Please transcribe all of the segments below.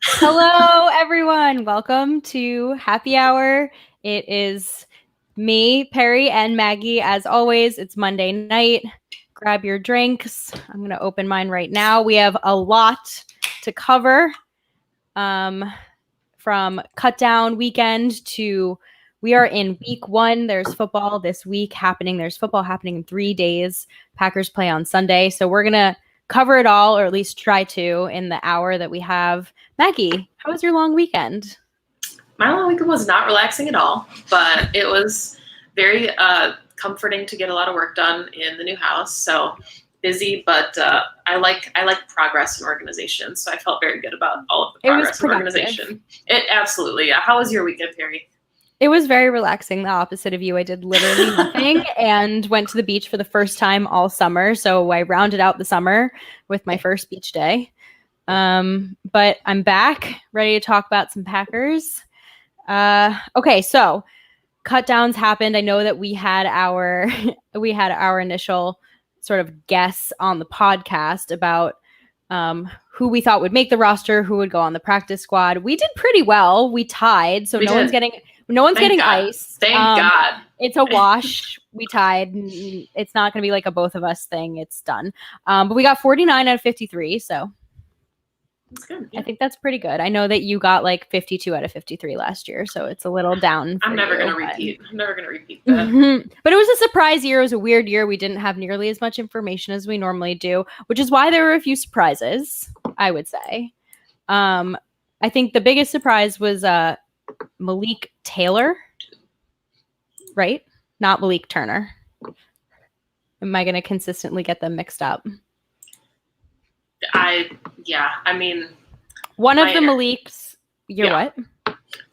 Hello, everyone. Welcome to Happy Hour. It is me, Perri, and Maggie. As always, it's Monday night. Grab your drinks. I'm going to open mine right now. We have a lot to cover, from cut down weekend to we are in week 1. There's football this week happening. There's football happening in 3 days. Packers play on Sunday. So we're going to cover it all, or at least try to, in the hour that we have. Maggie, how was your long weekend? My long weekend was not relaxing at all, but it was very comforting to get a lot of work done in the new house. So busy, but I like progress and organization. So I felt very good about all of the progress and organization. It absolutely. Yeah. How was your weekend, Perri? It was very relaxing, the opposite of you. I did literally nothing and went to the beach for the first time all summer. So I rounded out the summer with my first beach day. But I'm back, ready to talk about some Packers. Okay, so cut downs happened. I know that we had our initial sort of guess on the podcast about who we thought would make the roster, who would go on the practice squad. We did pretty well. We tied, so no one's getting ice. Thank God. It's a wash. We tied. It's not going to be like a both of us thing. It's done. But we got 49 out of 53, so that's good. Yeah. I think that's pretty good. I know that you got like 52 out of 53 last year, so it's a little down. I'm never going to repeat that. Mm-hmm. But it was a surprise year. It was a weird year. We didn't have nearly as much information as we normally do, which is why there were a few surprises, I would say. I think the biggest surprise was Malik Taylor, right? Not Malik Turner. Am I going to consistently get them mixed up? I mean, one of the Maliks. What?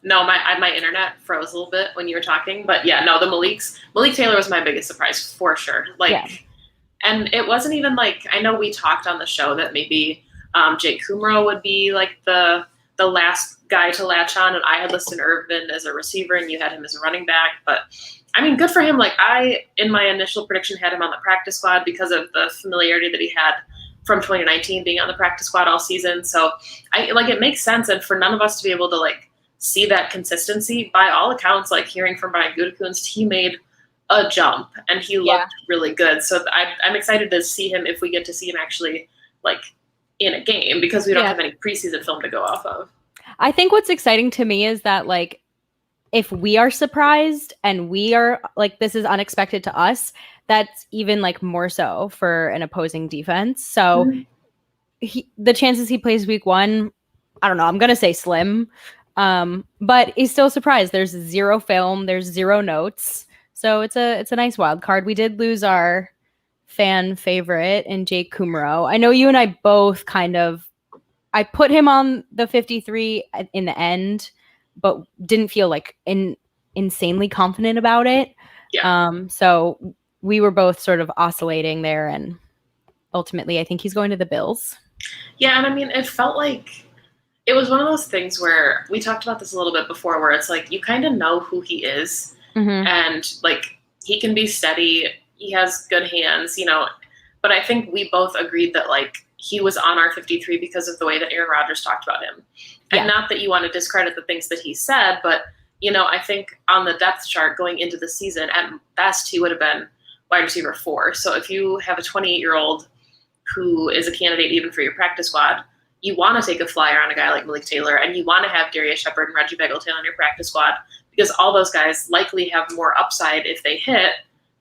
No, my internet froze a little bit when you were talking, but yeah, no, the Malik Taylor was my biggest surprise for sure. And it wasn't even like, I know we talked on the show that maybe Jake Kumro would be like the last guy to latch on, and I had listed Irvin as a receiver and you had him as a running back, but I mean, good for him. Like, I, in my initial prediction, had him on the practice squad because of the familiarity that he had from 2019 being on the practice squad all season. So it makes sense. And for none of us to be able to see that consistency, by all accounts, hearing from Brian Gutekunst, he made a jump and he looked really good. So I'm excited to see him, if we get to see him actually in a game, because we don't have any preseason film to go off of. I think what's exciting to me is that if we are surprised and we are this is unexpected to us, that's even more so for an opposing defense. So the chances he plays week 1, I don't know, I'm going to say slim. But he's still surprised. There's 0 film, there's 0 notes. So it's a nice wild card. We did lose our fan favorite in Jake Kumro. I know you and I both I put him on the 53 in the end, but didn't feel insanely confident about it. Yeah. So we were both sort of oscillating there, and ultimately I think he's going to the Bills. Yeah, and I mean, it felt like it was one of those things where we talked about this a little bit before, where it's you kind of know who he is, and he can be steady, he has good hands, but I think we both agreed that he was on our 53 because of the way that Aaron Rodgers talked about him. And not that you want to discredit the things that he said, but, I think on the depth chart going into the season, at best, he would have been wide receiver 4. So if you have a 28-year-old who is a candidate even for your practice squad, you want to take a flyer on a guy like Malik Taylor, and you want to have Darius Shepard and Reggie Begelton on your practice squad, because all those guys likely have more upside if they hit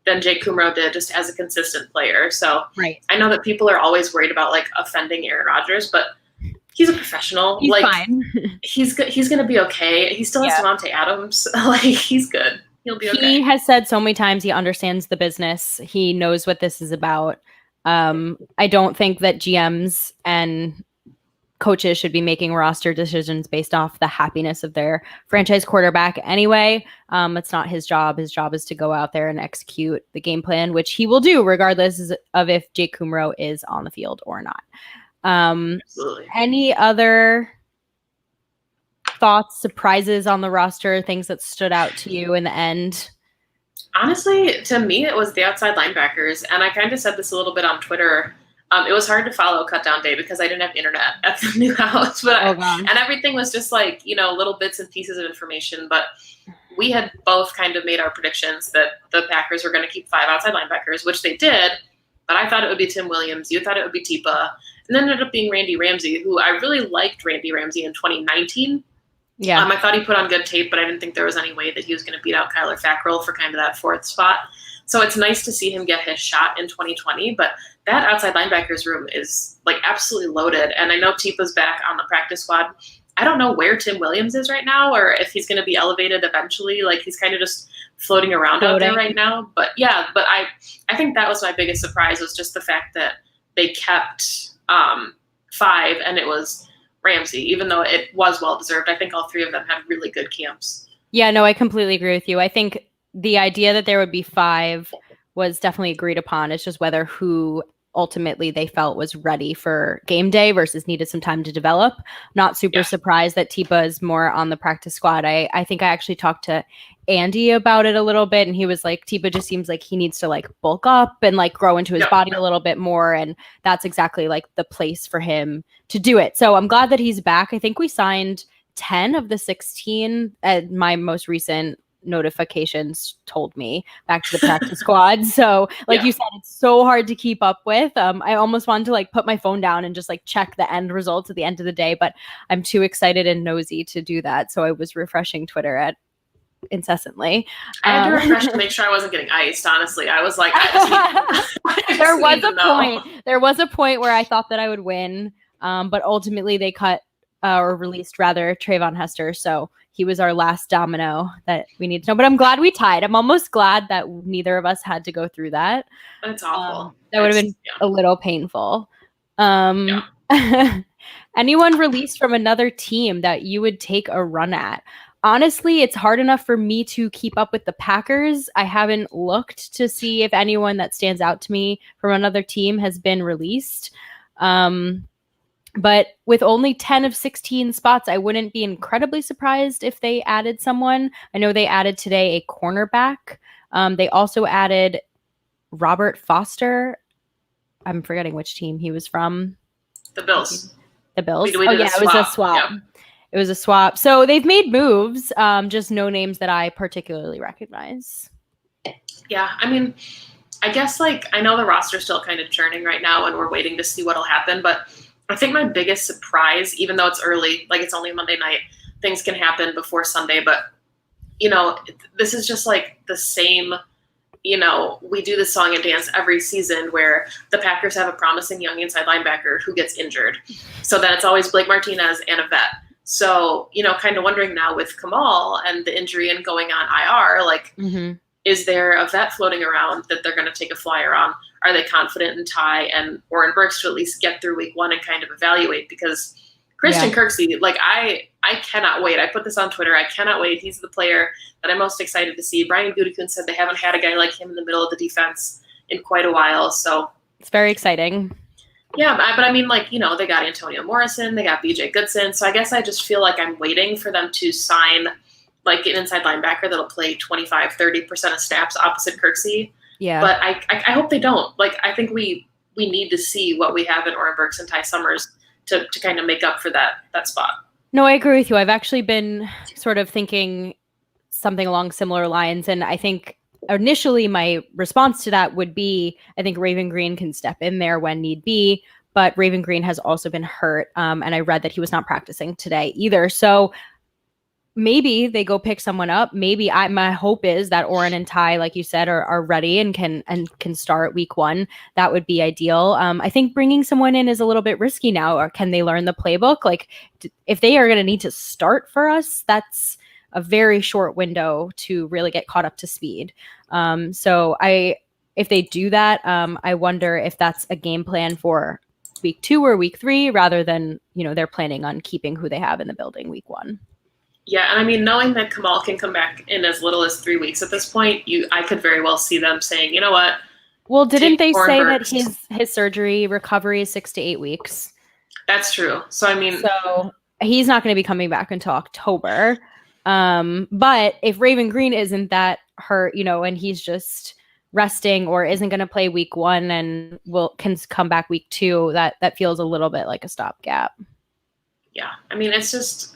than Jake Kumro did, just as a consistent player. So I know that people are always worried about offending Aaron Rodgers, but he's a professional. He's fine. He's going to be okay. He still has Devontae Adams. He's good. He'll be okay. He has said so many times he understands the business. He knows what this is about. I don't think that GMs and coaches should be making roster decisions based off the happiness of their franchise quarterback anyway. It's not his job. His job is to go out there and execute the game plan, which he will do regardless of if Jake Kumro is on the field or not. Absolutely. Any other thoughts, surprises on the roster, things that stood out to you in the end? Honestly, to me, it was the outside linebackers. And I kind of said this a little bit on Twitter It was hard to follow cut down day because I didn't have internet at the new house, and everything was just like, little bits and pieces of information. But we had both kind of made our predictions that the Packers were going to keep 5 outside linebackers, which they did. But I thought it would be Tim Williams. You thought it would be Tipa. And then it ended up being Randy Ramsey, who I really liked Randy Ramsey in 2019. Yeah. I thought he put on good tape, but I didn't think there was any way that he was going to beat out Kyler Fackrell for kind of that 4th spot. So it's nice to see him get his shot in 2020. But that outside linebackers room is like absolutely loaded. And I know Tipa's back on the practice squad. I don't know where Tim Williams is right now or if he's going to be elevated eventually. Like he's kind of just floating around out there right now. But yeah, but I think that was my biggest surprise was just the fact that they kept 5 and it was Ramsey, even though it was well-deserved. I think all 3 of them had really good camps. Yeah, no, I completely agree with you. I think the idea that there would be 5 was definitely agreed upon. It's just whether who ultimately they felt was ready for game day versus needed some time to develop. Not super surprised that Tipa is more on the practice squad. I think I actually talked to Andy about it a little bit, and he was like, Tipa just seems like he needs to like bulk up and like grow into his body a little bit more, and that's exactly like the place for him to do it. So I'm glad that he's back. I think we signed 10 of the 16 at my most recent notifications told me back to the practice squad. So like you said, it's so hard to keep up with. I almost wanted to like put my phone down and just like check the end results at the end of the day, but I'm too excited and nosy to do that. So I was refreshing Twitter incessantly. I had to refresh to make sure I wasn't getting iced. Honestly, I was like, there was a point where I thought that I would win, but ultimately they cut or released rather Trayvon Hester. So he was our last domino that we need to know. But I'm glad we tied. I'm almost glad that neither of us had to go through that. That's awful. That would have been a little painful. Anyone released from another team that you would take a run at? Honestly, it's hard enough for me to keep up with the Packers. I haven't looked to see if anyone that stands out to me from another team has been released. But with only 10 of 16 spots, I wouldn't be incredibly surprised if they added someone. I know they added today a cornerback. They also added Robert Foster. I'm forgetting which team he was from. The Bills. The Bills? We did it was a swap. Yep. It was a swap. So they've made moves, just no names that I particularly recognize. Yeah, I mean, I guess like I know the roster's still kind of churning right now and we're waiting to see what'll happen, but I think my biggest surprise, even though it's early, like it's only Monday night, things can happen before Sunday, but, this is just like the same, we do this song and dance every season where the Packers have a promising young inside linebacker who gets injured. So then it's always Blake Martinez and a vet. So, kind of wondering now with Kamal and the injury and going on IR, like, is there a vet floating around that they're going to take a flyer on? Are they confident in Ty and Oren Burks to at least get through week 1 and kind of evaluate? Because Christian Kirksey, like I cannot wait. I put this on Twitter. I cannot wait. He's the player that I'm most excited to see. Brian Gutekunst said they haven't had a guy like him in the middle of the defense in quite a while. So it's very exciting. Yeah, but I mean, like, they got Antonio Morrison, they got BJ Goodson. So I guess I just feel like I'm waiting for them to sign like an inside linebacker that'll play 25, 30% of snaps opposite Kirksey. Yeah. But I hope they don't. Like, I think we need to see what we have in Oren Burks and Ty Summers to kind of make up for that spot. No, I agree with you. I've actually been sort of thinking something along similar lines. And I think initially my response to that would be, I think Raven Green can step in there when need be. But Raven Green has also been hurt. And I read that he was not practicing today either. So maybe they go pick someone up. Maybe my hope is that Oren and Ty, like you said, are ready and can start week 1. That would be ideal. I think bringing someone in is a little bit risky now. Or can they learn the playbook? Like if they are going to need to start for us, that's a very short window to really get caught up to speed. So if they do that, I wonder if that's a game plan for week 2 or week 3 rather than, they're planning on keeping who they have in the building week 1. Yeah, and I mean, knowing that Kamal can come back in as little as 3 weeks at this point, I could very well see them saying, you know what? Well, didn't they say that his surgery recovery is 6 to 8 weeks? That's true. So, I mean... So, he's not going to be coming back until October. But if Raven Green isn't that hurt, and he's just resting or isn't going to play week 1 and can come back week 2, that feels a little bit like a stopgap. Yeah, I mean, it's just,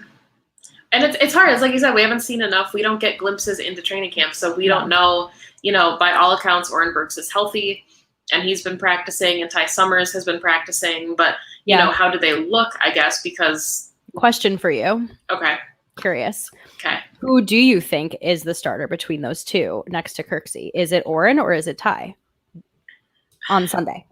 and it's hard. It's like you said, we haven't seen enough. We don't get glimpses into training camp, so we don't know. By all accounts, Oren Burks is healthy, and he's been practicing, and Ty Summers has been practicing. But how do they look? I guess because question for you. Okay. Curious. Okay. Who do you think is the starter between those two next to Kirksey? Is it Oren or is it Ty on Sunday?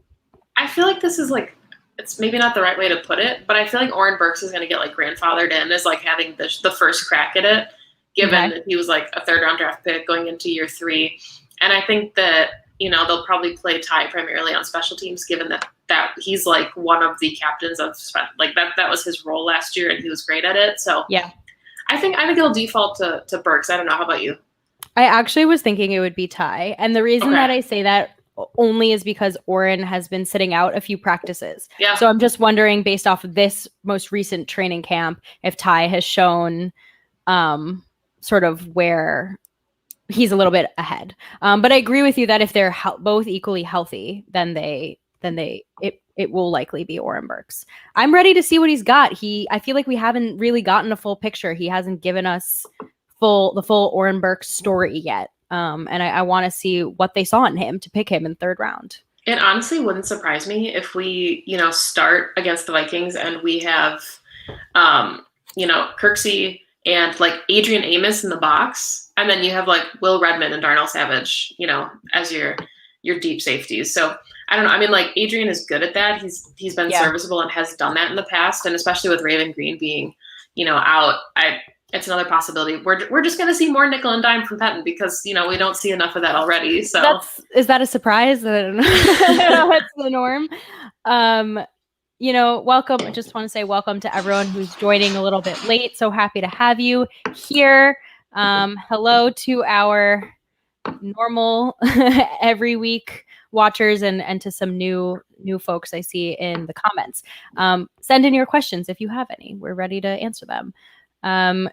I feel like this is like, it's maybe not the right way to put it, but I feel like Oren Burks is going to get like grandfathered in as like having the first crack at it, given that he was like a 3rd round draft pick going into year 3. And I think that, they'll probably play Ty primarily on special teams, given that he's like one of the captains of like that was his role last year and he was great at it. So yeah, I think it'll default to Burks. I don't know. How about you? I actually was thinking it would be Ty. And the reason that I say that only is because Oren has been sitting out a few practices. Yeah. So I'm just wondering, based off of this most recent training camp, if Ty has shown sort of where he's a little bit ahead. But I agree with you that if they're both equally healthy, then it will likely be Oren Burks. I'm ready to see what he's got. I feel like we haven't really gotten a full picture. He hasn't given us the full Oren Burks story yet. And I want to see what they saw in him to pick him in 3rd round. It honestly wouldn't surprise me if we, start against the Vikings and we have, Kirksey and like Adrian Amos in the box. And then you have like Will Redmond and Darnell Savage, as your deep safeties. So I don't know. I mean, like Adrian is good at that. He's been serviceable and has done that in the past. And especially with Raven Green being, out, it's another possibility. We're just going to see more nickel and dime from Penton because, we don't see enough of that already. So is that a surprise? I don't know. That's the norm. Welcome. I just want to say welcome to everyone who's joining a little bit late. So happy to have you here. Hello to our normal every week watchers and to some new folks I see in the comments. Send in your questions if you have any. We're ready to answer them.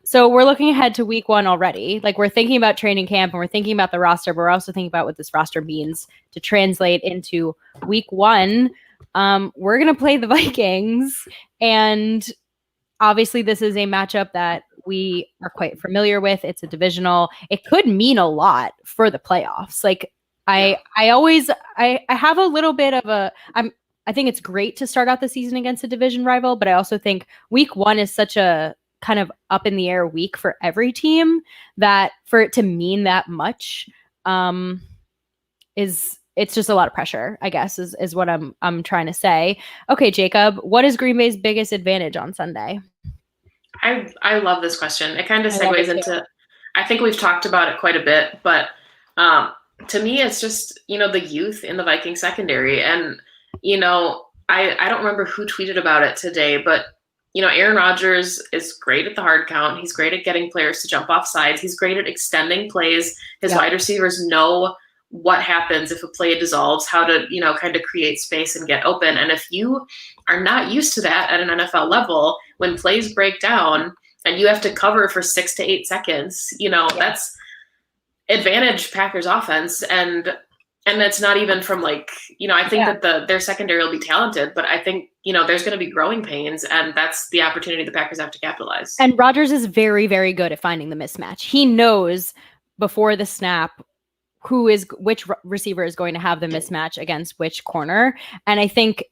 So we're looking ahead to week 1 already. Like we're thinking about training camp and we're thinking about the roster, but we're also thinking about what this roster means to translate into week 1. We're going to play the Vikings, and obviously this is a matchup that we are quite familiar with. It's a divisional. It could mean a lot for the playoffs. Like I have a little bit of I think it's great to start out the season against a division rival, but I also think week 1 is such a kind of up in the air week for every team that for it to mean that much it's just a lot of pressure, I guess, is what I'm trying to say. Okay, Jacob, what is Green Bay's biggest advantage on Sunday? I love this question. It kind of segues into, I think we've talked about it quite a bit, but to me, it's just, the youth in the Viking secondary. And, I don't remember who tweeted about it today, but, Aaron Rodgers is great at the hard count. He's great at getting players to jump off sides. He's great at extending plays. His wide receivers know what happens if a play dissolves, how to, kind of create space and get open. And if you are not used to that at an NFL level, when plays break down and you have to cover for 6 to 8 seconds, that's advantage Packers offense. And it's not even from like, I think that their secondary will be talented, but I think, there's going to be growing pains, and that's the opportunity the Packers have to capitalize. And Rodgers is very, very good at finding the mismatch. He knows before the snap which receiver is going to have the mismatch against which corner. And I think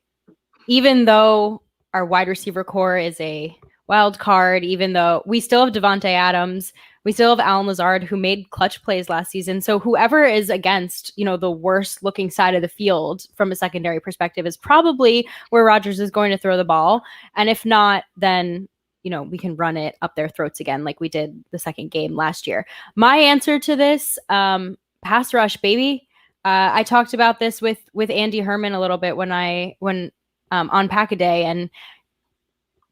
even though our wide receiver core is a wild card, even though we still have Devontae Adams, we still have Alan Lazard, who made clutch plays last season. So whoever is against, the worst looking side of the field from a secondary perspective is probably where Rodgers is going to throw the ball. And if not, then we can run it up their throats again, like we did the second game last year. My answer to this, pass rush, baby. I talked about this with Andy Herman a little bit when on Pack-A-Day, and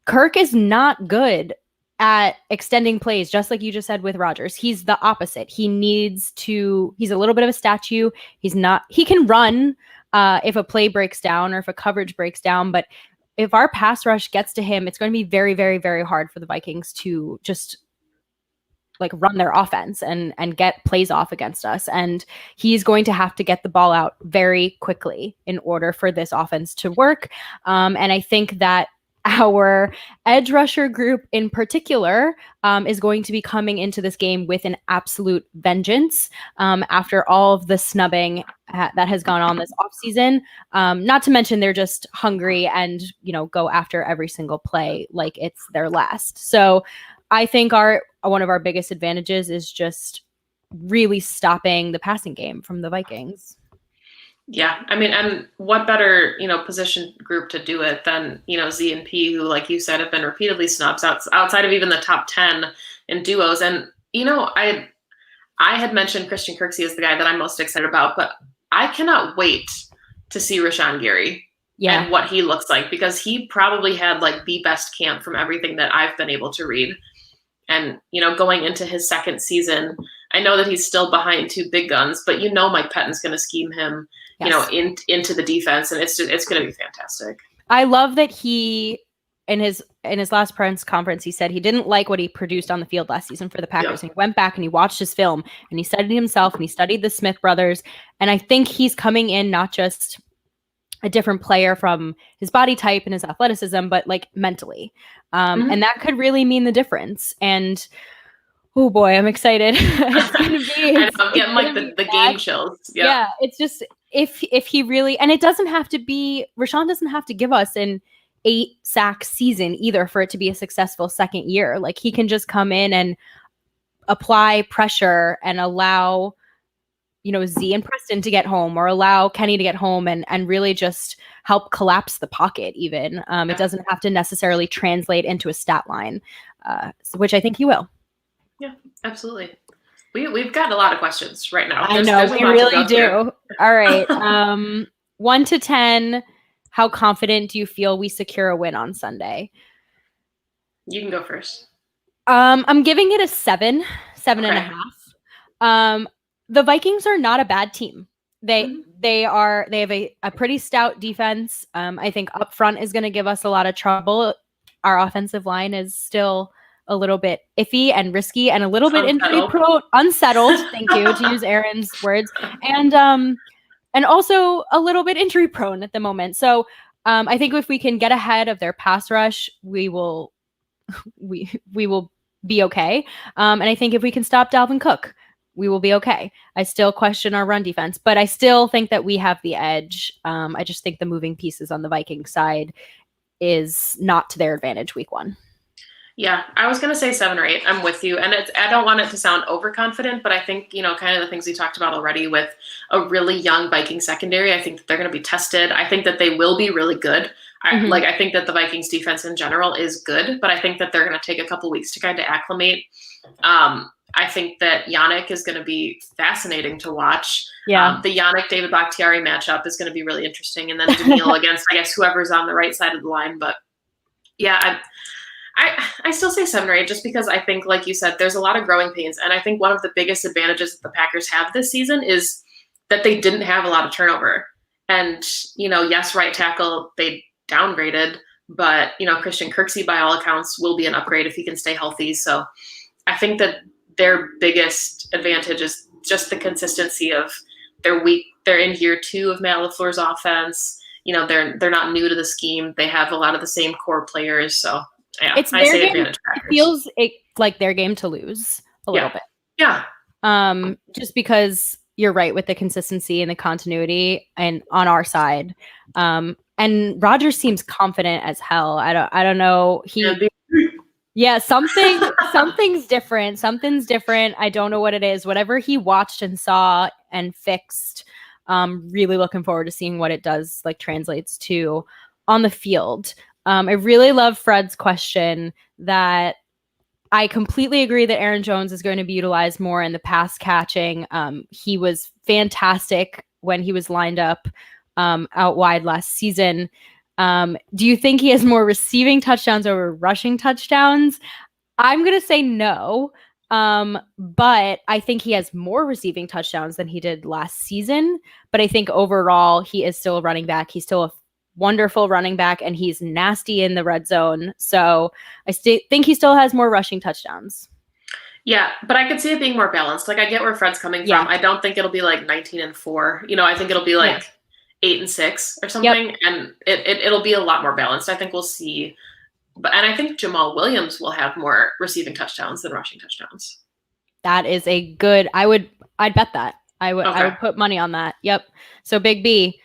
Kirk is not good at extending plays, just like you just said with Rodgers. He's the opposite. He's a little bit of a statue. He can run if a play breaks down or if a coverage breaks down, but if our pass rush gets to him, it's going to be very, very, very hard for the Vikings to just like run their offense and get plays off against us. And he's going to have to get the ball out very quickly in order for this offense to work. And I think that our edge rusher group in particular is going to be coming into this game with an absolute vengeance after all of the snubbing that has gone on this offseason. Not to mention they're just hungry and, go after every single play like it's their last. So I think one of our biggest advantages is just really stopping the passing game from the Vikings. Yeah, I mean, and what better, position group to do it than, Z and P, who, like you said, have been repeatedly snubs outside of even the top 10 in duos. And, I had mentioned Christian Kirksey as the guy that I'm most excited about, but I cannot wait to see Rashawn Gary and what he looks like, because he probably had like the best camp from everything that I've been able to read. And, going into his second season, I know that he's still behind two big guns, but Mike Pettin's going to scheme him, into the defense, and it's going to be fantastic. I love that he, in his last press conference, he said he didn't like what he produced on the field last season for the Packers. And he went back and he watched his film and he studied himself and he studied the Smith brothers. And I think he's coming in not just a different player from his body type and his athleticism, but like mentally. And that could really mean the difference. And oh boy, I'm excited. It's gonna be, I'm getting like the game chills. Yeah, it's just if he really, and it doesn't have to be, Rashawn doesn't have to give us an 8-sack season either for it to be a successful second year. Like he can just come in and apply pressure and allow, Z and Preston to get home, or allow Kenny to get home and really just help collapse the pocket even. It doesn't have to necessarily translate into a stat line, which I think he will. Yeah, absolutely. We've got a lot of questions right now. I know, we really do. All right. 1 to 10, how confident do you feel we secure a win on Sunday? You can go first. I'm giving it a 7 and a half. The Vikings are not a bad team. They have a pretty stout defense. I think up front is going to give us a lot of trouble. Our offensive line is still a little bit iffy and risky and a little bit unsettled. Thank you, to use Aaron's words, and also a little bit injury prone at the moment. So I think if we can get ahead of their pass rush, we will be okay. And I think if we can stop Dalvin Cook, we will be okay. I still question our run defense, but I still think that we have the edge. I just think the moving pieces on the Viking side is not to their advantage week 1. Yeah, I was going to say 7 or 8. I'm with you. And I don't want it to sound overconfident, but I think, kind of the things we talked about already with a really young Viking secondary, I think that they're going to be tested. I think that they will be really good. I think that the Vikings defense in general is good, but I think that they're going to take a couple weeks to kind of acclimate. I think that Yannick is going to be fascinating to watch. Yeah. The Yannick-David Bakhtiari matchup is going to be really interesting. And then Daniil against, I guess, whoever's on the right side of the line. But yeah, I still say 7 or 8 just because I think, like you said, there's a lot of growing pains. And I think one of the biggest advantages that the Packers have this season is that they didn't have a lot of turnover. And, yes, right tackle, they downgraded, but, Christian Kirksey, by all accounts, will be an upgrade if he can stay healthy. So I think that their biggest advantage is just the consistency of they're in year 2 of Matt LaFleur's offense. They're not new to the scheme. They have a lot of the same core players. So yeah, it's their game. It feels like their game to lose a little bit. Yeah. Just because you're right with the consistency and the continuity and on our side. And Rodgers seems confident as hell. I don't know. Something's different. Something's different. I don't know what it is. Whatever he watched and saw and fixed. Really looking forward to seeing what it does, translates to on the field. I really love Fred's question that I completely agree that Aaron Jones is going to be utilized more in the pass catching. He was fantastic when he was lined up out wide last season. Do you think he has more receiving touchdowns over rushing touchdowns? I'm going to say no. But I think he has more receiving touchdowns than he did last season. But I think overall he is still a running back. He's still a wonderful running back and he's nasty in the red zone. So I think he still has more rushing touchdowns. Yeah, but I could see it being more balanced. Like I get where Fred's coming from. I don't think it'll be like 19-4. I think it'll be like 8-6 or something, and it'll be a lot more balanced. I think we'll see, and I think Jamal Williams will have more receiving touchdowns than rushing touchdowns. That is a good. I'd bet that. I would put money on that. Yep. So Big B,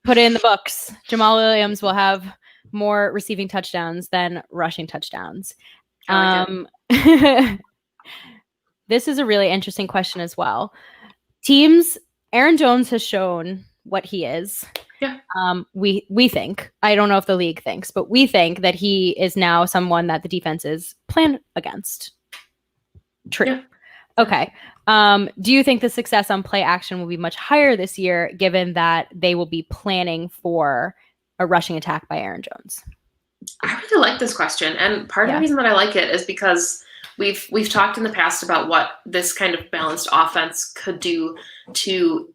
put it in the books. Jamal Williams will have more receiving touchdowns than rushing touchdowns. This is a really interesting question as well. Teams, Aaron Jones has shown what he is. Yeah. We think, I don't know if the league thinks, but we think that he is now someone that the defenses plan against. True. Yeah. Okay. Do you think the success on play action will be much higher this year, given that they will be planning for a rushing attack by Aaron Jones? I really like this question. And part of the reason that I like it is because we've talked in the past about what this kind of balanced offense could do to,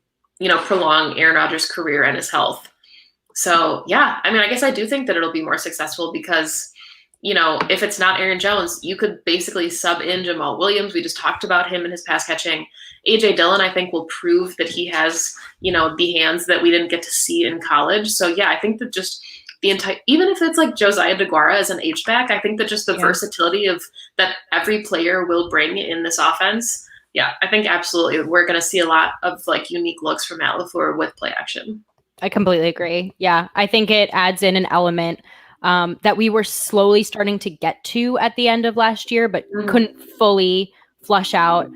prolong Aaron Rodgers' career and his health. So, yeah, I mean, I guess I do think that it'll be more successful because, if it's not Aaron Jones, you could basically sub in Jamal Williams. We just talked about him and his pass catching. A.J. Dillon, I think, will prove that he has, the hands that we didn't get to see in college. So, yeah, I think that just the entire, even if it's like Josiah DeGuara as an H-back, I think that just the versatility of that every player will bring in this offense. Yeah, I think absolutely we're going to see a lot of like unique looks from Matt LaFleur with play action. I completely agree. Yeah, I think it adds in an element that we were slowly starting to get to at the end of last year, but couldn't fully flush out.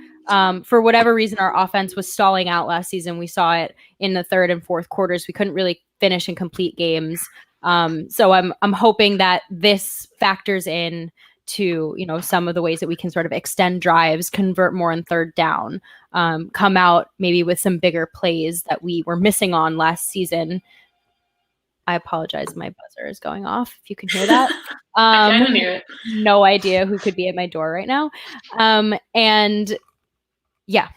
For whatever reason, our offense was stalling out last season. We saw it in the third and fourth quarters. We couldn't really finish and complete games. So I'm hoping that this factors in to, some of the ways that we can sort of extend drives, convert more on third down, come out maybe with some bigger plays that we were missing on last season. I apologize. My buzzer is going off. If you can hear that. I didn't hear it. No idea who could be at my door right now. And yeah,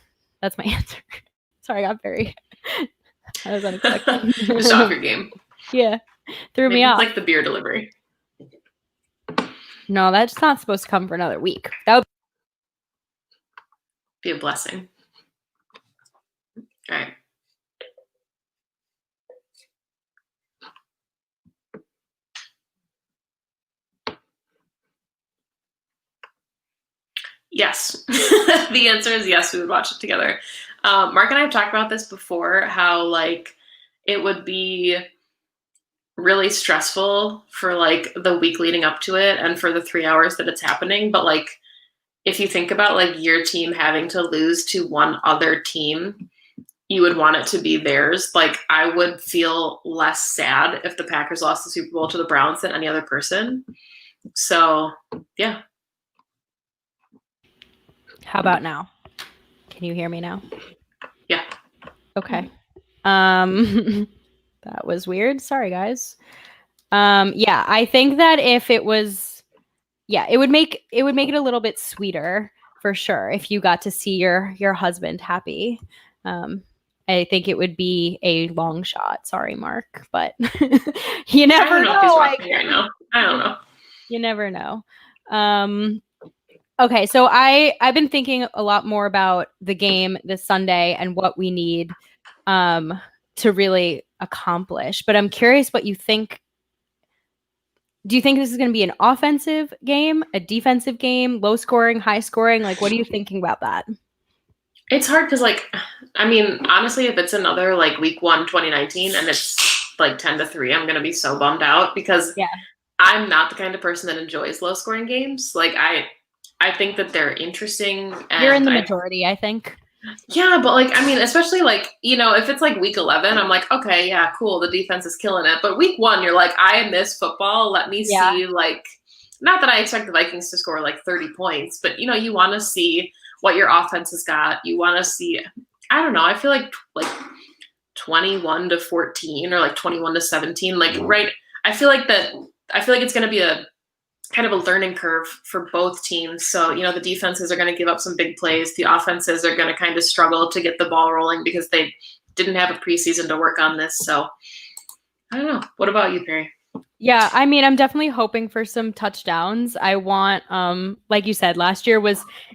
that's my answer. Sorry, I got very, I was unexpected. Just off your game. Yeah. Threw me off. It's like the beer delivery. No, that's not supposed to come for another week. That would be a blessing. All right. Yes. The answer is yes, we would watch it together. Mark and I have talked about this before, how like it would be really stressful for like the week leading up to it and for the 3 hours that it's happening. But like, if you think about like your team having to lose to one other team, you would want it to be theirs. Like I would feel less sad if the Packers lost the Super Bowl to the Browns than any other person. So yeah. How about now? Can you hear me now? Yeah. Okay. That was weird. Sorry, guys. Yeah, I think that if it was, it would make it a little bit sweeter for sure if you got to see your husband happy. I think it would be a long shot. Sorry, Mark, but you never know. If he's watching right now. I don't know. You never know. Okay, so I've been thinking a lot more about the game this Sunday and what we need to really accomplish. But I'm curious what you think. Do you think this is going to be an offensive game, a defensive game, low scoring, high scoring? Like, what are you thinking about that? It's hard because, like, I mean, honestly, if it's another like week 1, 2019, and it's like 10-3, I'm going to be so bummed out because I'm not the kind of person that enjoys low scoring games. Like, I think that they're interesting. And you're in the majority, I think. Yeah, but like, I mean, especially like, if it's like week 11, I'm like, okay, yeah, cool. The defense is killing it. But week 1, you're like, I miss football. Let me see, like, not that I expect the Vikings to score like 30 points, but you want to see what your offense has got. You want to see, I don't know. I feel like 21-14 or like 21-17, like, right. I feel like it's going to be a kind of a learning curve for both teams. So, the defenses are going to give up some big plays. The offenses are going to kind of struggle to get the ball rolling because they didn't have a preseason to work on this. So, I don't know. What about you, Perri? Yeah, I mean, I'm definitely hoping for some touchdowns. I want, like you said, last year it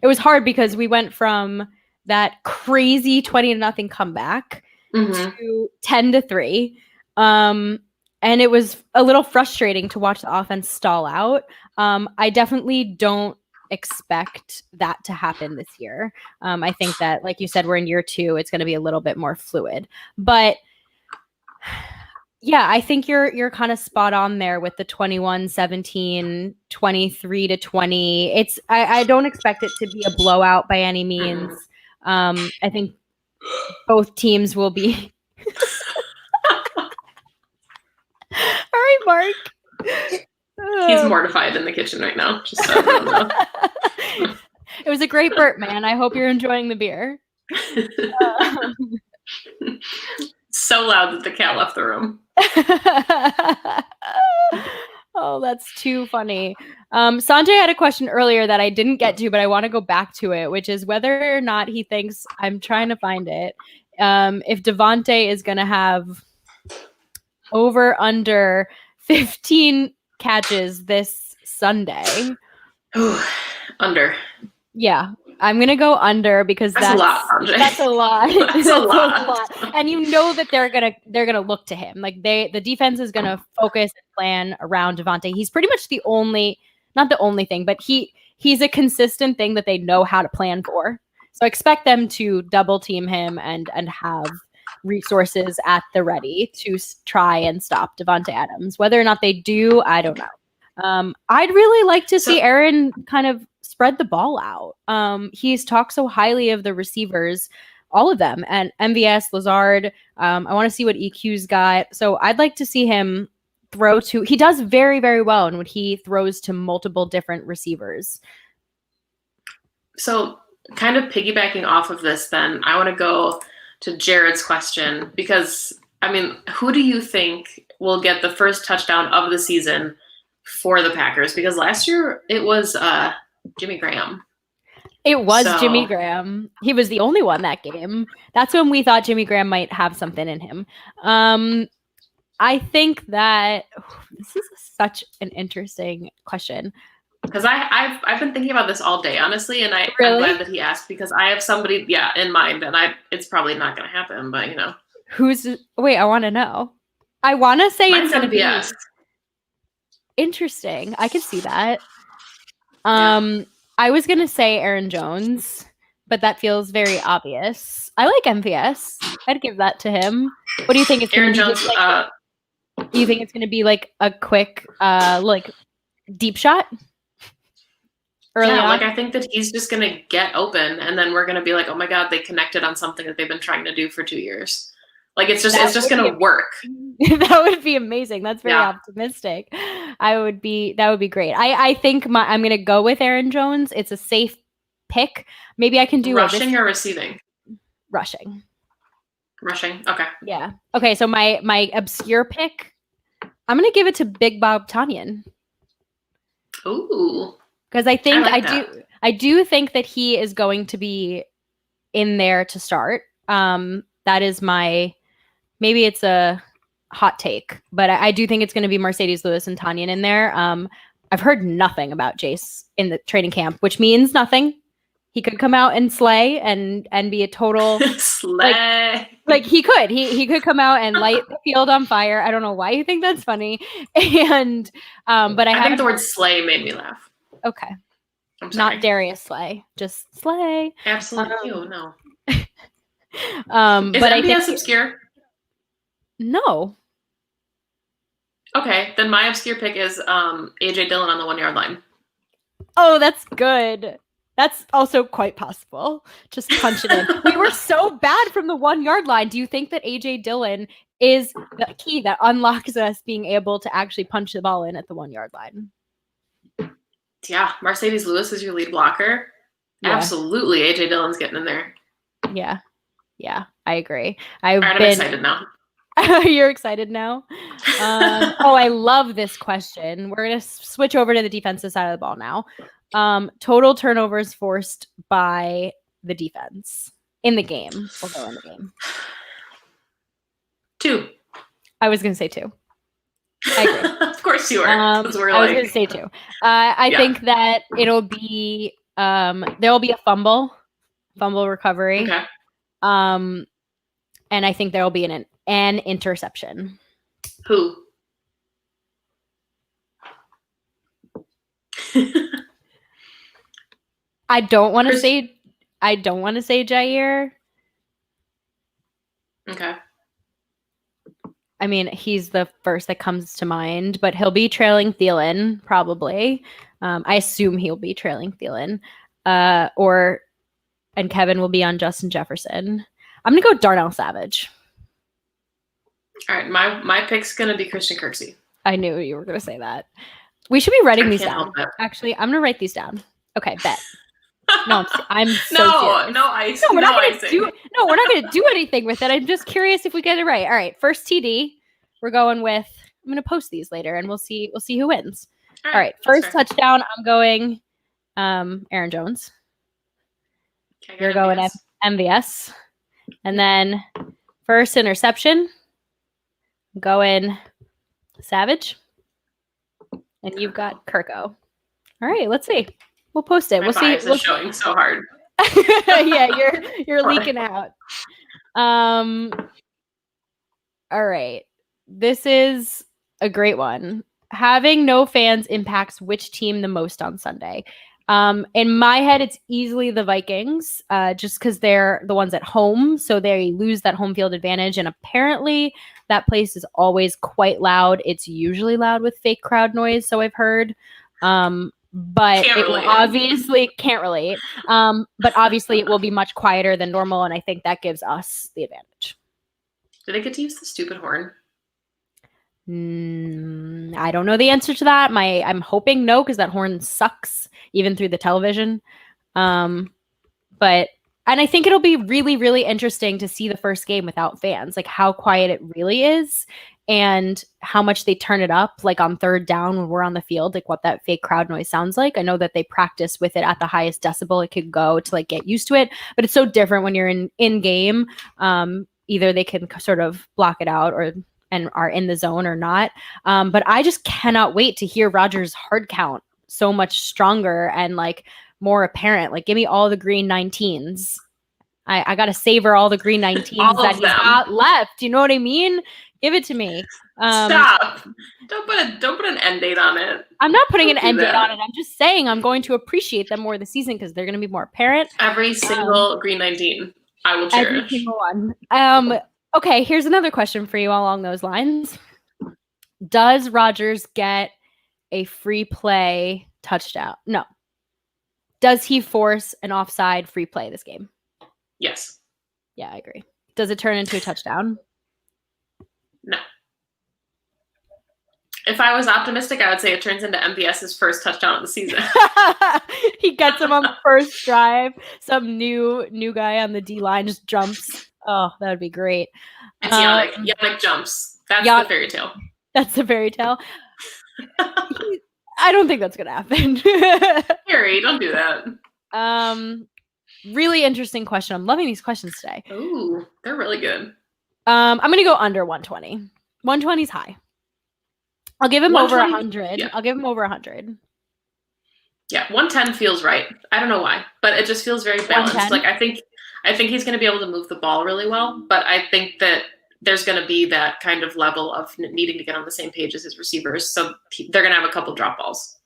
was hard because we went from that crazy 20-0 comeback to 10-3. And it was a little frustrating to watch the offense stall out. I definitely don't expect that to happen this year. I think that, like you said, we're in year 2. It's going to be a little bit more fluid. But yeah, I think you're kind of spot on there with the 21-17, 23-20. I don't expect it to be a blowout by any means. I think both teams will be. All right, Mark. He's mortified in the kitchen right now. Just so everyone knows. It was a great burp, man. I hope you're enjoying the beer. So loud that the cat left the room. Oh, that's too funny. Sanjay had a question earlier that I didn't get to, but I want to go back to it, which is whether or not he thinks, I'm trying to find it, if Devontae is going to have over under 15 catches this Sunday. Under. Yeah, I'm gonna go under because that's a lot, RJ. That's a lot. That's a lot. And you know that they're gonna look to him. Like the defense is gonna focus and plan around Devontae. He's pretty much not the only thing, but he's a consistent thing that they know how to plan for. So expect them to double team him and have resources at the ready to try and stop Devontae Adams. Whether or not they do, I don't know. I'd really like to see Aaron kind of spread the ball out. He's talked so highly of the receivers, all of them, and MVS, Lazard. I want to see what EQ's got. So I'd like to see him throw to. He does very, very well when he throws to multiple different receivers. So kind of piggybacking off of this, then I want to go to Jared's question because, I mean, who do you think will get the first touchdown of the season for the Packers? Because last year it was Jimmy Graham. It was Jimmy Graham. He was the only one that game. That's when we thought Jimmy Graham might have something in him. I think that this is such an interesting question. Because I've been thinking about this all day, honestly, and I'm glad that he asked because I have somebody, in mind, and it's probably not going to happen, but you know. Wait, I want to know. I want to say it's going to be interesting. I could see that. I was going to say Aaron Jones, but that feels very obvious. I like MVS. I'd give that to him. What do you think it's going to be? Jones, do you think it's going to be like a quick, like deep shot? I think that he's just going to get open, and then we're going to be like, oh my God, they connected on something that they've been trying to do for 2 years. Like it's just going to work. That would be amazing. That's very optimistic. That would be great. I think I'm going to go with Aaron Jones. It's a safe pick. Maybe I can do rushing or receiving. Rushing. Okay. Yeah. Okay. So my obscure pick, I'm going to give it to Big Bob Tonyan. Ooh. Because I think I do think that he is going to be in there to start. That is maybe it's a hot take, but I do think it's going to be Mercedes Lewis and Tonyan in there. I've heard nothing about Jace in the training camp, which means nothing. He could come out and slay and be a total slay. Like he could come out and light the field on fire. I don't know why you think that's funny. And but I think the word slay made me laugh. Okay. Not Darius Slay, just Slay. Absolutely. No. Is but MVS obscure? No. Okay, then my obscure pick is AJ Dillon on the 1 yard line. Oh, that's good. That's also quite possible. Just punch it in. We were so bad from the 1 yard line. Do you think that AJ Dillon is the key that unlocks us being able to actually punch the ball in at the 1 yard line? Yeah, Mercedes Lewis is your lead blocker. Yeah. Absolutely, AJ Dillon's getting in there. Yeah, I agree. I'm excited now. You're excited now? I love this question. We're going to switch over to the defensive side of the ball now. Total turnovers forced by the defense in the game. We'll go in the game. 2. I was going to say 2. I agree. Of course you are. I was going to say too. I think that it'll be there will be a fumble recovery. Okay. And I think there will be an interception. Who? I don't want to say Jair. Okay. I mean, he's the first that comes to mind, but he'll be trailing Thielen, probably. I assume he'll be trailing Thielen. And Kevin will be on Justin Jefferson. I'm going to go Darnell Savage. All right. My pick's going to be Christian Kirksey. I knew you were going to say that. We should be writing these down. Actually, I'm going to write these down. Okay, bet. No, I'm so serious. No ice. No, we're not going to do anything with it. I'm just curious if we get it right. All right, first TD, we're going with. I'm going to post these later, and we'll see who wins. All right, first touchdown. I'm going, Aaron Jones. Okay, you're going MVS, and then first interception. I'm going Savage, and you've got Kirko. All right, let's see. We'll post it. We'll see. We're showing so hard. Yeah, you're leaking out. All right. This is a great one. Having no fans impacts which team the most on Sunday? In my head, it's easily the Vikings, just because they're the ones at home, so they lose that home field advantage. And apparently, that place is always quite loud. It's usually loud with fake crowd noise, so I've heard. But it will obviously can't relate. But obviously, it will be much quieter than normal, and I think that gives us the advantage. Do they get to use the stupid horn? I don't know the answer to that. I'm hoping no, because that horn sucks even through the television. And I think it'll be really, really interesting to see the first game without fans, like how quiet it really is and how much they turn it up, like on third down when we're on the field, like what that fake crowd noise sounds like. I know that they practice with it at the highest decibel it could go to like get used to it, but it's so different when you're in game. Either they can sort of block it out and are in the zone or not. But I just cannot wait to hear Rodgers' hard count so much stronger and like more apparent. Like, give me all the green 19s. I got to savor all the green 19s that he's got left. You know what I mean? Give it to me. Stop. Don't put an end date on it. I'm not putting an end date on it. I'm just saying I'm going to appreciate them more this season because they're going to be more apparent. Every single green 19 I will cherish. Every single one. Okay, here's another question for you along those lines. Does Rodgers get a free play touchdown? No. Does he force an offside free play this game? Yes. Yeah, I agree. Does it turn into a touchdown? No. If I was optimistic, I would say it turns into MVS's first touchdown of the season. He gets him on the first drive. Some new guy on the D line just jumps. Oh, that would be great. It's Yannick. Yannick jumps. That's the fairy tale. That's the fairy tale. I don't think that's going to happen. Harry, don't do that. Really interesting question. I'm loving these questions today. Ooh, they're really good. I'm going to go under 120. 120 is high. I'll give him over 100. Yeah. I'll give him over 100. Yeah, 110 feels right. I don't know why, but it just feels very balanced. Like I think he's going to be able to move the ball really well, but I think that there's going to be that kind of level of needing to get on the same page as his receivers. So they're going to have a couple drop balls.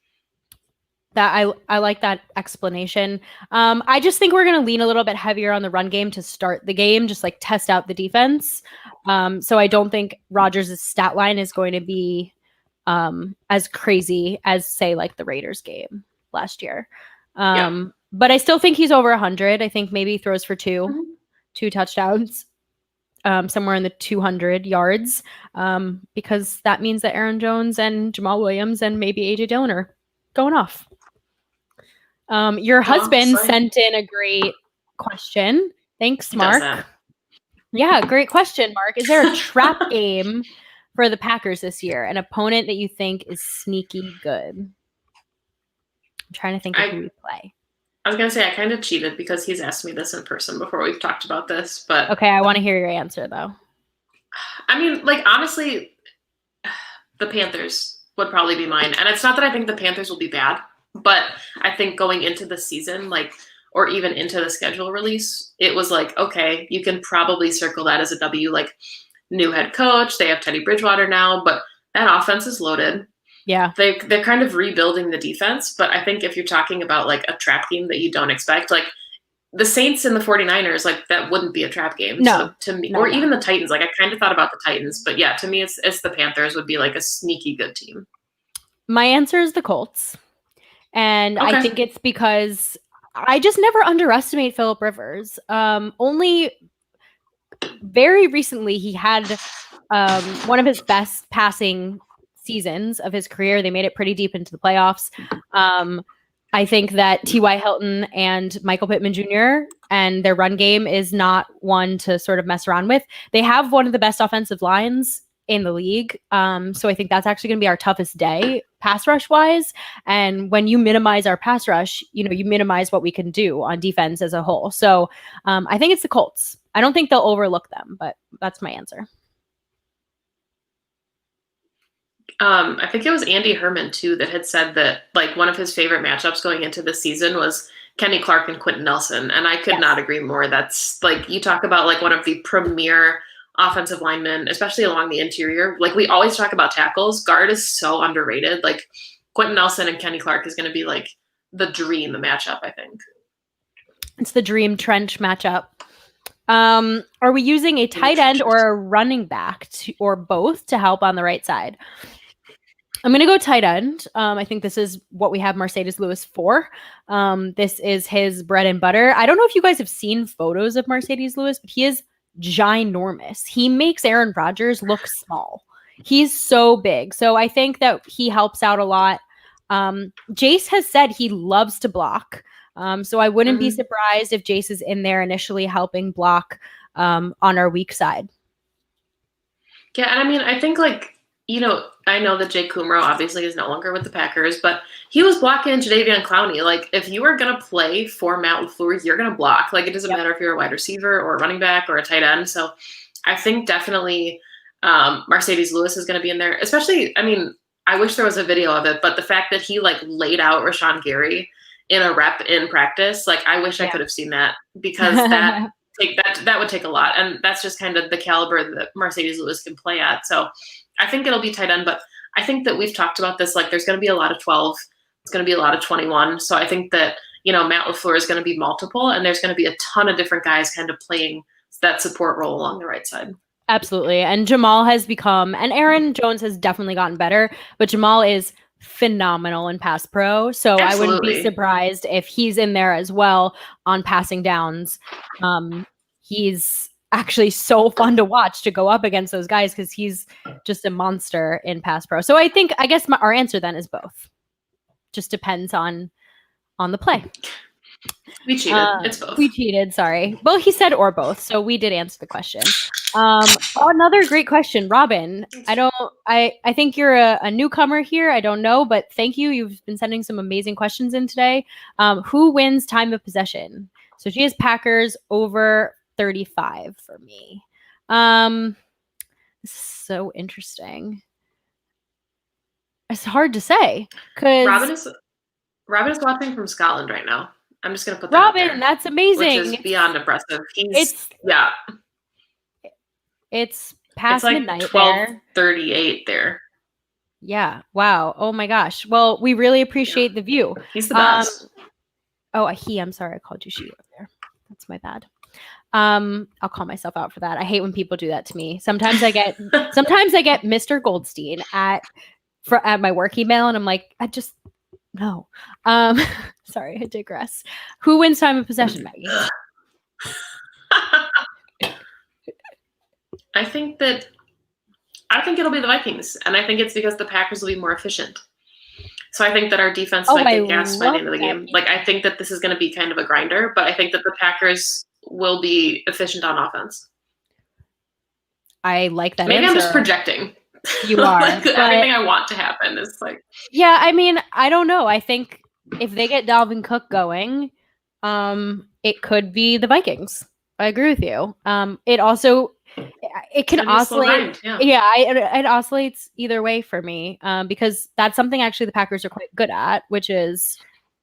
That I like that explanation. I just think we're going to lean a little bit heavier on the run game to start the game, just like test out the defense. So I don't think Rodgers' stat line is going to be as crazy as, say, like the Raiders game last year. But I still think he's over 100. I think maybe he throws for two touchdowns, somewhere in the 200 yards, because that means that Aaron Jones and Jamal Williams and maybe A.J. Dillon are going off. Your husband sent in a great question. Thanks, Mark. Yeah, great question, Mark. Is there a trap game for the Packers this year? An opponent that you think is sneaky good? I'm trying to think of who we play. I was going to say, I kind of cheated because he's asked me this in person before we've talked about this, but... Okay, I want to hear your answer, though. I mean, like, honestly, The Panthers would probably be mine. And it's not that I think the Panthers will be bad, but I think going into the season, or even into the schedule release, it was like, okay, you can probably circle that as a W. Like, new head coach, they have Teddy Bridgewater now, but that offense is loaded. Yeah. They're kind of rebuilding the defense, but I think if you're talking about like a trap game that you don't expect, like the Saints and the 49ers, like that wouldn't be a trap game. No. So to me, or even the Titans, like I kind of thought about the Titans, but yeah, to me it's the Panthers would be like a sneaky good team. My answer is the Colts. And I think it's because I just never underestimate Phillip Rivers. Only very recently he had one of his best passing seasons of his career. They made it pretty deep into the playoffs. I think that T.Y. Hilton and Michael Pittman Jr. and their run game is not one to sort of mess around with. They have one of the best offensive lines in the league. So I think that's actually going to be our toughest day pass rush wise. And when you minimize our pass rush, you minimize what we can do on defense as a whole. So I think it's the Colts. I don't think they'll overlook them, but that's my answer. I think it was Andy Herman too that had said that like one of his favorite matchups going into the season was Kenny Clark and Quentin Nelson. And I could not agree more. That's like, you talk about like one of the premier offensive linemen, especially along the interior. Like we always talk about tackles. Guard is so underrated. Like Quentin Nelson and Kenny Clark is going to be like the dream matchup, I think. It's the dream trench matchup. Are we using a tight end or a running back or both to help on the right side? I'm going to go tight end. I think this is what we have Marcedes Lewis for. This is his bread and butter. I don't know if you guys have seen photos of Marcedes Lewis, but he is ginormous. He makes Aaron Rodgers look small. He's so big. So I think that he helps out a lot. Jace has said he loves to block. So I wouldn't be surprised if Jace is in there initially helping block on our weak side. Yeah, and I mean, I think like, I know that Jake Kumro obviously is no longer with the Packers, but he was blocking Jadeveon Clowney. Like, if you are going to play for Matt LaFleur, you're going to block. Like, it doesn't matter if you're a wide receiver or a running back or a tight end. So I think definitely Marcedes Lewis is going to be in there. Especially, I mean, I wish there was a video of it, but the fact that he, like, laid out Rashawn Gary in a rep in practice, like, I wish I could have seen that because that would take a lot. And that's just kind of the caliber that Marcedes Lewis can play at. So I think it'll be tight end, but I think that we've talked about this, like there's going to be a lot of 12. It's going to be a lot of 21. So I think that, Matt LaFleur is going to be multiple and there's going to be a ton of different guys kind of playing that support role along the right side. Absolutely. And Jamal has become, and Aaron Jones has definitely gotten better, but Jamal is phenomenal in pass pro. So I wouldn't be surprised if he's in there as well on passing downs. He's actually so fun to watch to go up against those guys because he's just a monster in pass pro. So I guess our answer then is both. Just depends on the play. We cheated. It's both. We cheated. Sorry. Well, he said or both, so we did answer the question. Another great question, Robin. I think you're a newcomer here. I don't know, but thank you. You've been sending some amazing questions in today. Who wins time of possession? So she has Packers over 35 for me. This is so interesting. It's hard to say because Robin is watching from Scotland right now. I'm just gonna put that Robin, out there, that's amazing. Which is beyond impressive. It's past like midnight. 12:38 there. Yeah. Wow. Oh my gosh. Well, we really appreciate the view. He's the best. I'm sorry, I called you she over there. That's my bad. I'll call myself out for that. I hate when people do that to me. Sometimes I get Mr. Goldstein at my work email, and I'm like, no. Sorry, I digress. Who wins time of possession, Maggie? I think it'll be the Vikings, and I think it's because the Packers will be more efficient. So I think that our defense might get gassed by the end of the game. Like, I think that this is going to be kind of a grinder, but I think that the Packers will be efficient on offense. I like that. Maybe answer. I'm just projecting. You are. Like, everything I want to happen is like. Yeah, I mean, I don't know. I think if they get Dalvin Cook going, it could be the Vikings. I agree with you. It also, it can oscillate. It oscillates either way for me, because that's something actually the Packers are quite good at, which is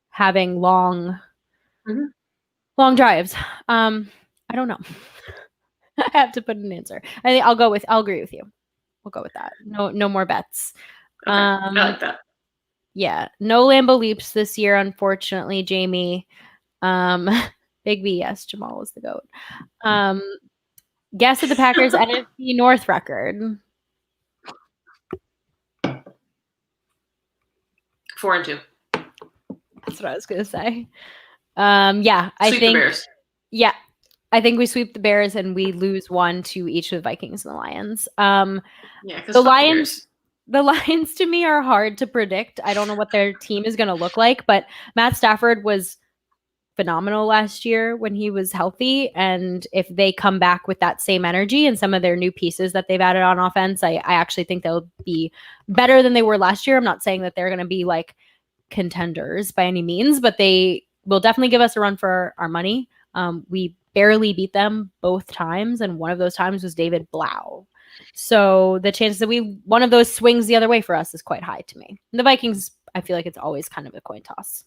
having long drives. I don't know. I have to put an answer. I think I'll agree with you. We'll go with that. No more bets. Okay. I like that. Yeah. No Lambeau leaps this year, unfortunately, Jamie. Big B, yes, Jamal was the GOAT. Guess at the Packers NFC North record. 4-2. That's what I was gonna say. Yeah, I think the Bears. Yeah, I think we sweep the Bears and we lose 1 to each of the Vikings and the Lions. Because the Lions. The Lions to me are hard to predict. I don't know what their team is going to look like, but Matt Stafford was phenomenal last year when he was healthy. And if they come back with that same energy and some of their new pieces that they've added on offense, I actually think they'll be better than they were last year. I'm not saying that they're going to be like contenders by any means, but they will definitely give us a run for our money. We barely beat them both times, and one of those times was David Blau. So the chance that one of those swings the other way for us is quite high to me. And the Vikings, I feel like it's always kind of a coin toss.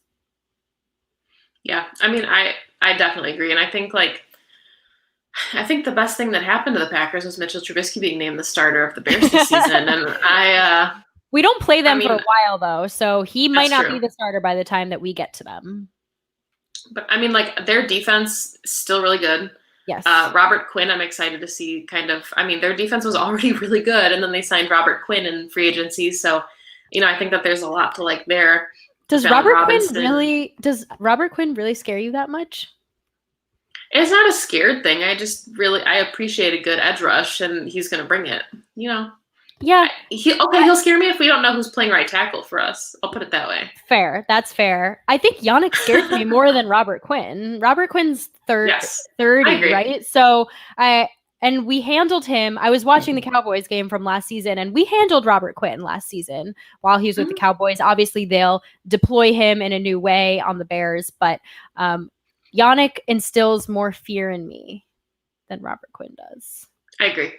Yeah, I mean, I definitely agree. And I think the best thing that happened to the Packers was Mitchell Trubisky being named the starter of the Bears this season. And we don't play them for a while, though, so he might not be the starter by the time that we get to them. But, I mean, like, their defense is still really good. Yes. Robert Quinn, I'm excited to see their defense was already really good, and then they signed Robert Quinn in free agency. So, I think that there's a lot to like there. Does Robert Quinn really scare you that much? It's not a scared thing. I appreciate a good edge rush, and he's going to bring it, Yeah. He'll scare me if we don't know who's playing right tackle for us. I'll put it that way. Fair. That's fair. I think Yannick scares me more than Robert Quinn. Robert Quinn's 30, right? So and we handled him. I was watching the Cowboys game from last season, and we handled Robert Quinn last season while he was with the Cowboys. Obviously, they'll deploy him in a new way on the Bears, but Yannick instills more fear in me than Robert Quinn does. I agree.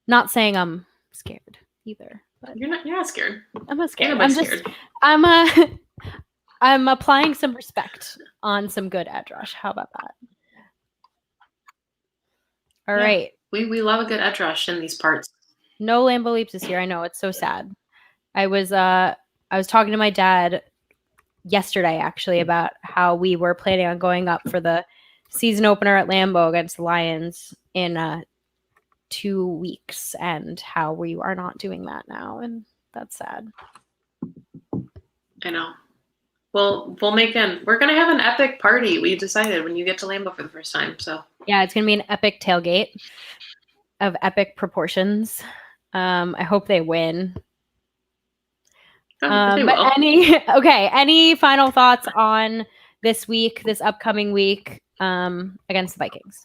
Not saying I'm scared either. But you're not scared. I'm not scared. Scared. I'm applying some respect on some good edge rush. How about that? All right. We love a good edge rush in these parts. No Lambeau leaps this year. I know, it's so sad. I was talking to my dad yesterday actually about how we were planning on going up for the season opener at Lambeau against the Lions in 2 weeks, and how we are not doing that now, and that's sad. I know. Well, we're gonna have an epic party. We decided when you get to Lambeau for the first time. So yeah, it's gonna be an epic tailgate of epic proportions. I hope they win. Any final thoughts on this upcoming week against the Vikings?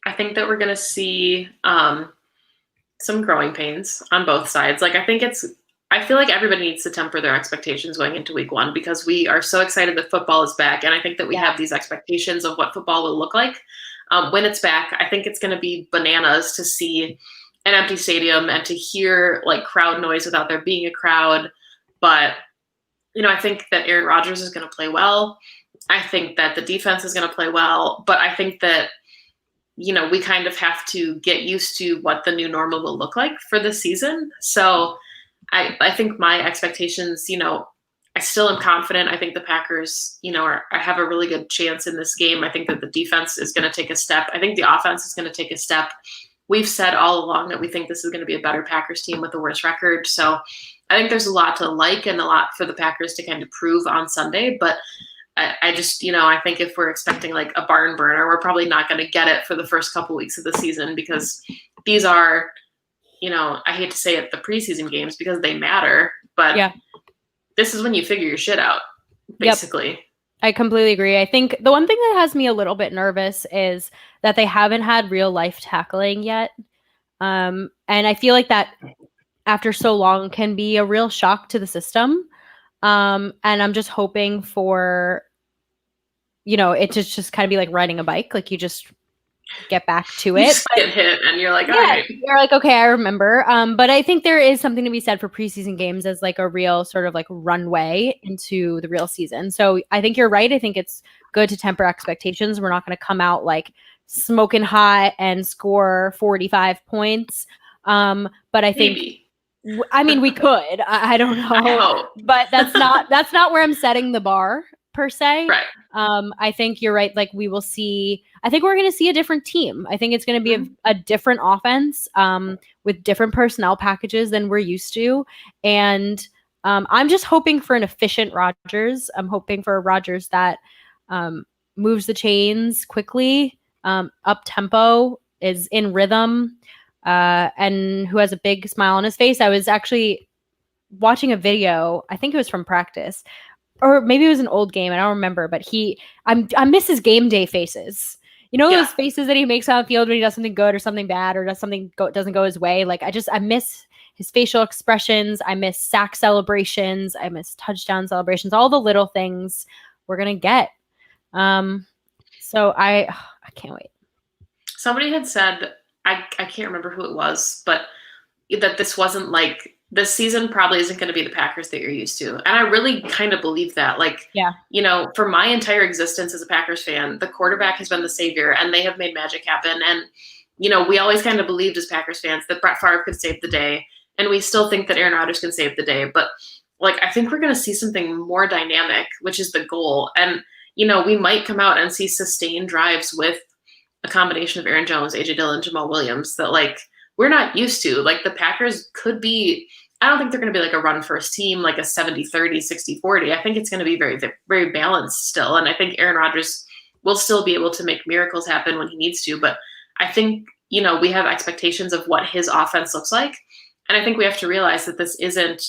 I think that we're going to see some growing pains on both sides. I feel like everybody needs to temper their expectations going into week 1, because we are so excited that football is back. And I think that we have these expectations of what football will look like when it's back. I think it's going to be bananas to see an empty stadium and to hear like crowd noise without there being a crowd. But, I think that Aaron Rodgers is going to play well. I think that the defense is going to play well, but I think that we kind of have to get used to what the new normal will look like for this season. So I think my expectations, I still am confident. I think the Packers, have a really good chance in this game. I think that the defense is going to take a step. I think the offense is going to take a step. We've said all along that we think this is going to be a better Packers team with a worse record. So I think there's a lot to like and a lot for the Packers to kind of prove on Sunday. But I just, I think if we're expecting like a barn burner, we're probably not going to get it for the first couple weeks of the season, because these are, I hate to say it, the preseason games, because they matter, but this is when you figure your shit out, basically. Yep. I completely agree. I think the one thing that has me a little bit nervous is that they haven't had real life tackling yet. And I feel like that after so long can be a real shock to the system. And I'm just hoping for, it to just kind of be like riding a bike. Like you just get back to You it. just get hit and you're like, all right. You're like, okay, I remember. But I think there is something to be said for preseason games as like a real sort of like runway into the real season. So I think you're right. I think it's good to temper expectations. We're not going to come out like smoking hot and score 45 points. But I think Maybe. I mean, we could. I don't know, but that's not where I'm setting the bar per se. Right. I think you're right. Like we will see. I think we're going to see a different team. I think it's going to be a different offense with different personnel packages than we're used to, and I'm just hoping for an efficient Rodgers. I'm hoping for a Rodgers that moves the chains quickly, up tempo, is in rhythm. And who has a big smile on his face. I was actually watching a video. I think it was from practice, or maybe it was an old game. I don't remember. But I miss his game day faces. You know those faces that he makes on the field when he does something good or something bad or does something doesn't go his way. Like I miss his facial expressions. I miss sack celebrations. I miss touchdown celebrations. All the little things we're gonna get. So I can't wait. Somebody had said, I can't remember who it was, but that this wasn't like, this season probably isn't going to be the Packers that you're used to. And I really kind of believe that. Like, you know, for my entire existence as a Packers fan, the quarterback has been the savior and they have made magic happen. And, you know, we always kind of believed as Packers fans that Brett Favre could save the day. And we still think that Aaron Rodgers can save the day. But, like, I think we're going to see something more dynamic, which is the goal. And, you know, we might come out and see sustained drives with a combination of Aaron Jones, A.J. Dillon, Jamal Williams that, like, we're not used to. Like, the Packers could be, I don't think they're going to be like a run-first team, like a 70-30, 60-40. I think it's going to be very, very balanced still. And I think Aaron Rodgers will still be able to make miracles happen when he needs to. But I think, you know, we have expectations of what his offense looks like. And I think we have to realize that this isn't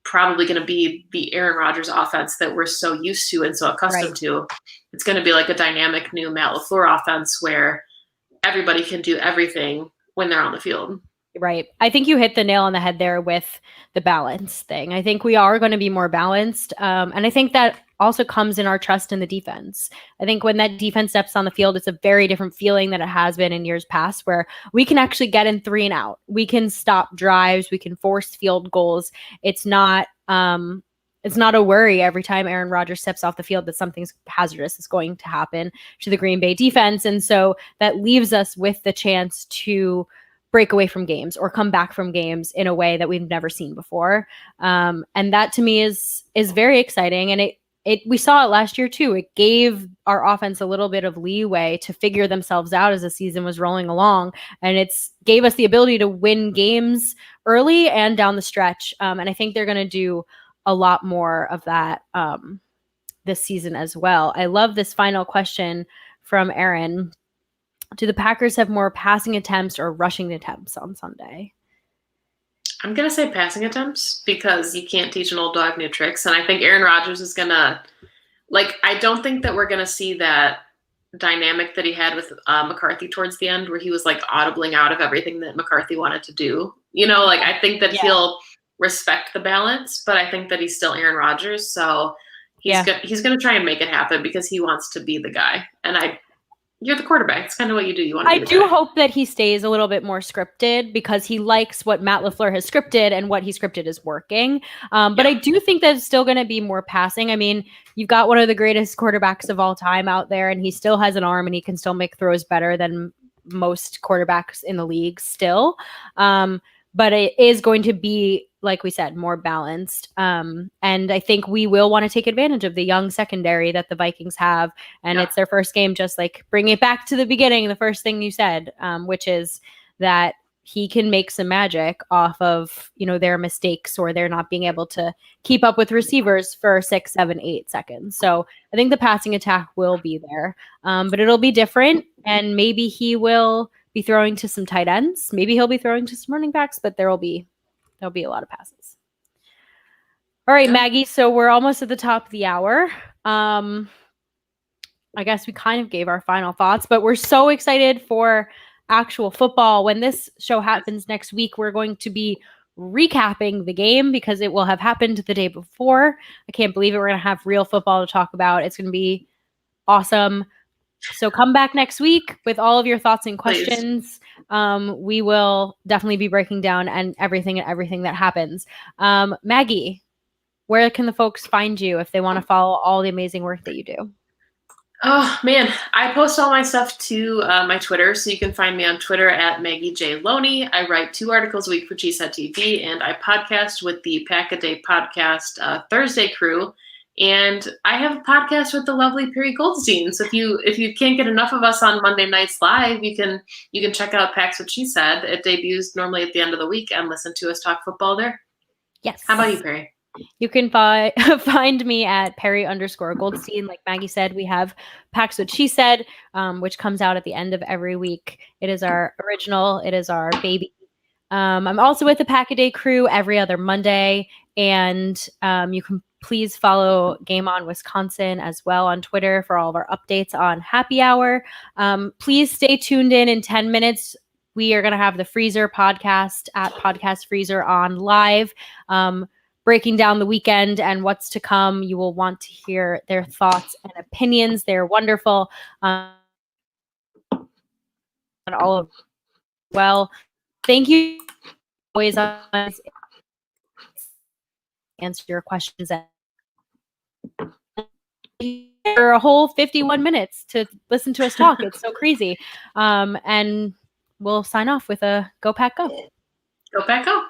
probably going to be the Aaron Rodgers offense that we're so used to and so accustomed to. It's going to be like a dynamic new Matt LaFleur offense where everybody can do everything when they're on the field. Right. I think you hit the nail on the head there with the balance thing. I think we are going to be more balanced. And I think that also comes in our trust in the defense. I think when that defense steps on the field, it's a very different feeling than it has been in years past, where we can actually get in 3 and out. We can stop drives. We can force field goals. It's not a worry every time Aaron Rodgers steps off the field that something hazardous is going to happen to the Green Bay defense. And so that leaves us with the chance to break away from games or come back from games in a way that we've never seen before. And that to me is very exciting. And we saw it last year too. It gave our offense a little bit of leeway to figure themselves out as the season was rolling along. And it's gave us the ability to win games early and down the stretch. And I think they're going to do a lot more of that this season as well. I love this final question from Aaron. Do the Packers have more passing attempts or rushing attempts on Sunday? I'm going to say passing attempts because you can't teach an old dog new tricks. And I think Aaron Rodgers is going to, like, I don't think that we're going to see that dynamic that he had with McCarthy towards the end where he was, like, audibling out of everything that McCarthy wanted to do. You know, like, I think that he'll respect the balance, but I think that he's still Aaron Rodgers. So he's going to try and make it happen because he wants to be the guy. And you're the quarterback. It's kind of what you do. You want to be the guy. Hope that he stays a little bit more scripted because he likes what Matt LaFleur has scripted and what he scripted is working. But I do think that it's still going to be more passing. I mean, you've got one of the greatest quarterbacks of all time out there, and he still has an arm and he can still make throws better than most quarterbacks in the league still. But it is going to be, like we said, more balanced. And I think we will want to take advantage of the young secondary that the Vikings have. And it's their first game, just like bring it back to the beginning, the first thing you said, which is that he can make some magic off of, you know, their mistakes or their not being able to keep up with receivers for 6, 7, 8 seconds. So I think the passing attack will be there, but it'll be different. And maybe he will be throwing to some tight ends. Maybe he'll be throwing to some running backs, but there'll be a lot of passes. All right, Maggie. So we're almost at the top of the hour. I guess we kind of gave our final thoughts, but we're so excited for actual football. When this show happens next week, we're going to be recapping the game because it will have happened the day before. I can't believe it. We're going to have real football to talk about. It's going to be awesome. So come back next week with all of your thoughts and Please. questions. We will definitely be breaking down and everything that happens. Maggie, where can the folks find you if they want to follow all the amazing work that you do? Oh man, I post all my stuff to my Twitter, so you can find me on Twitter at Maggie J. Loney. I write 2 articles a week for Cheesehead TV, and I podcast with the Pack a Day Podcast Thursday crew. And I have a podcast with the lovely Perri Goldstein. So if you can't get enough of us on Monday nights live, you can check out Packs What She Said. It debuts normally at the end of the week, and listen to us talk football there. Yes. How about you, Perri? You can find me at Perri_Goldstein. Like Maggie said, we have Packs What She Said, which comes out at the end of every week. It is our original. It is our baby. I'm also with the Pack-A-Day crew every other Monday. And you can please follow Game On Wisconsin as well on Twitter for all of our updates on Happy Hour. Please stay tuned in 10 minutes. We are going to have the Freezer podcast at Podcast Freezer on live. Breaking down the weekend and what's to come. You will want to hear their thoughts and opinions. They're wonderful. And all of well, thank you always answer your questions for a whole 51 minutes to listen to us talk. It's so crazy. And we'll sign off with a Go Pack Go. Go Pack Go.